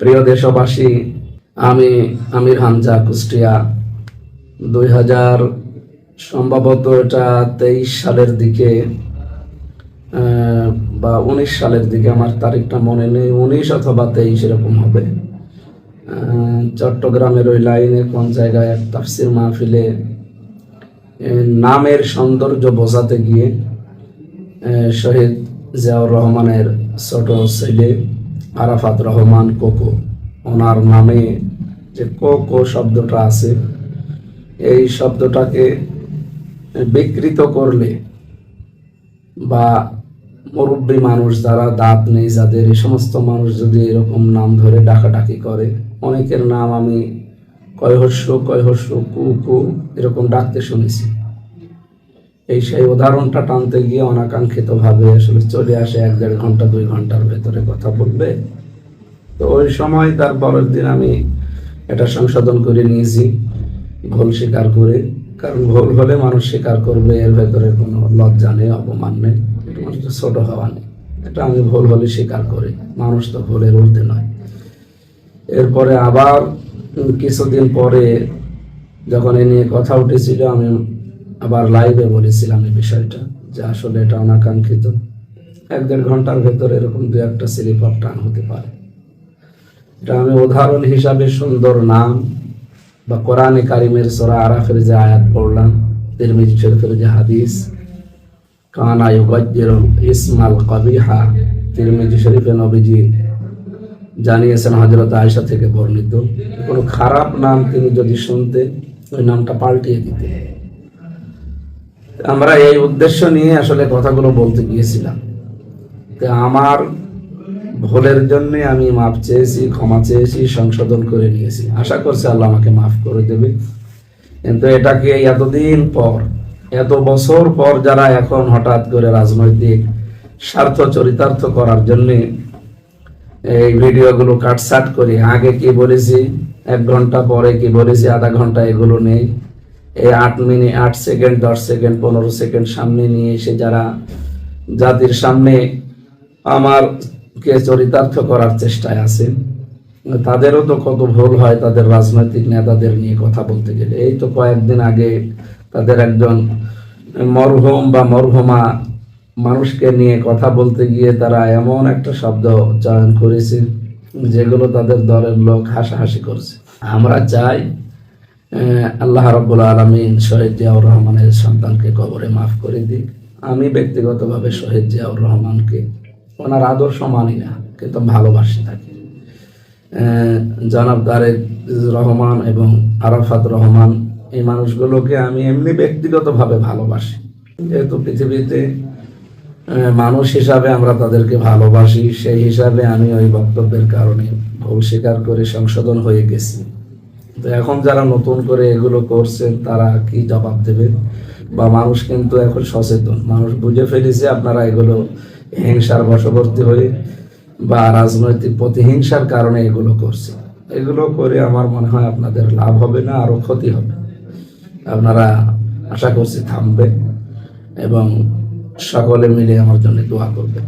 প্রিয় দেশবাসী, আমি আমির হামজা কুষ্টিয়া 2000 সম্ভবত এটা 23 সালের দিকে বা 19 সালের দিকে, আমার তারিখটা মনে নেই, 19 অথবা 23 এরকম হবে। চট্টগ্রামের ওই লাইনে কোন জায়গায় এক তাফসির মাহফিলে নামের সৌন্দর্য বোঝাতে গিয়ে শহীদ জিয়াউর রহমানের ছোট ছেলে আরাফাত রহমান কোকো, ওনার নামে যে কোকো শব্দটা আছে, এই শব্দটাকে বিকৃত করলে বা মুরব্বী মানুষ যারা দাঁত নেই যাদের, এই সমস্ত মানুষ যদি এরকম নাম ধরে ডাকাডাকি করে, অনেকের নাম আমি কয়হস্য কু এরকম ডাকতে শুনেছি। এই সেই উদাহরণটা টানতে গিয়ে অনাকাঙ্ক্ষিতভাবে আসলে চলে আসে 1-1.5 ঘন্টা 2 ঘন্টার ভেতরে কথা বলবে। তো ওই সময় তার পরের দিন আমি এটা সংশোধন করে নিয়েছি, ভুল স্বীকার করে। কারণ ভুল হলে মানুষ স্বীকার করবে, এর ভেতরে কোনো লজ্জা নেই, অপমান নেই, ছোট হওয়া নেই। এটা আমি ভুল হলে স্বীকার করি, মানুষ তো ভুলের ঊর্ধ্বে নয়। এরপরে আবার কিছুদিন পরে যখন এ নিয়ে কথা উঠেছিল, আমি আবার লাইভে বলেছিলাম এই বিষয়টা, যে আসলে এটা অনাকাঙ্ক্ষিত। 1-1.5 ঘন্টার ভেতরে এরকম 2-1টা স্লিপ অফ টাং হতে পারে। এটা আমি উদাহরণ হিসাবে সুন্দর নাম বা কোরআনে কারিমের সূরা আরাফের যে আয়াত পড়লাম, তিরমিজি শরীফের যে হাদিস, কানা ইউগাজ্জিরুল ইসমাল কবিহা, তিরমিজি শরীফে নবীজি জানিয়েছেন হযরত আয়েশা থেকে বর্ণিত, কোনো খারাপ নাম তিনি যদি শুনতেন ওই নামটা পাল্টিয়ে দিতেন। আমরা এই উদ্দেশ্য নিয়ে আসলে কথাগুলো বলতে গিয়েছিলাম। তো আমার ভুলের জন্য আমি মাফ চেয়েছি, ক্ষমা চেয়েছি, সংশোধন করে নিয়েছি। আশা করছি আল্লাহ আমাকে মাফ করে দেবে। কিন্তু এটাকে এতদিন পর, এত বছর পর যারা এখন হঠাৎ করে রাজনৈতিক স্বার্থ চরিতার্থ করার জন্য এই ভিডিওগুলো কাটছাট করে, আগে কি বলেছি 1 ঘন্টা, পরে কি বলেছি আধা ঘন্টা, এগুলো নেই। এই 8 মিনিট 8 সেকেন্ড 10 সেকেন্ড 15 সেকেন্ড সামনে নিয়ে এসে যারা জাতির সামনে আমারকে চরিতার্থ করার চেষ্টায় আছে, তাদেরও তো কত ভুল হয় তাদের রাজনৈতিক নেতাদের নিয়ে কথা বলতে গেলে। এই তো কয়েকদিন আগে তাদের একজন মরহুম বা মরহুমা মানুষকে নিয়ে কথা বলতে গিয়ে তারা এমন একটা শব্দ চয়ন করেছে যেগুলো তাদের দলের লোক হাসাহাসি করছে। আমরা চাই আল্লাহ রাব্বুল আলামিন শহীদ জিয়াউর রহমানের সন্তানকে কবরে মাফ করে দিক। আমি ব্যক্তিগতভাবে শহীদ জিয়াউর রহমানকে ওনার আদর্শ মানি না, কিন্তু ভালোবাসি তাকে। জনাব তারেক রহমান এবং আরাফাত রহমান, এই মানুষগুলোকে আমি এমনি ব্যক্তিগতভাবে ভালোবাসি। যেহেতু পৃথিবীতে মানুষ হিসাবে আমরা তাদেরকে ভালোবাসি, সেই হিসাবে আমি ওই বক্তব্যের কারণে ভুল স্বীকার করে সংশোধন হয়ে গেছি। তো এখন যারা নতুন করে এগুলো করছেন তারা কি জবাব দেবে? বা মানুষ কিন্তু এখন সচেতন, মানুষ বুঝে ফেলেছে আপনারা এগুলো হিংসার বশবর্তী হয়ে বা রাজনৈতিক প্রতিহিংসার কারণে এগুলো করছে। এগুলো করে আমার মনে হয় আপনাদের লাভ হবে না, আরো ক্ষতি হবে। আপনারা আশা করছি থামবে এবং সকলে মিলে আমার জন্য দোয়া করবে।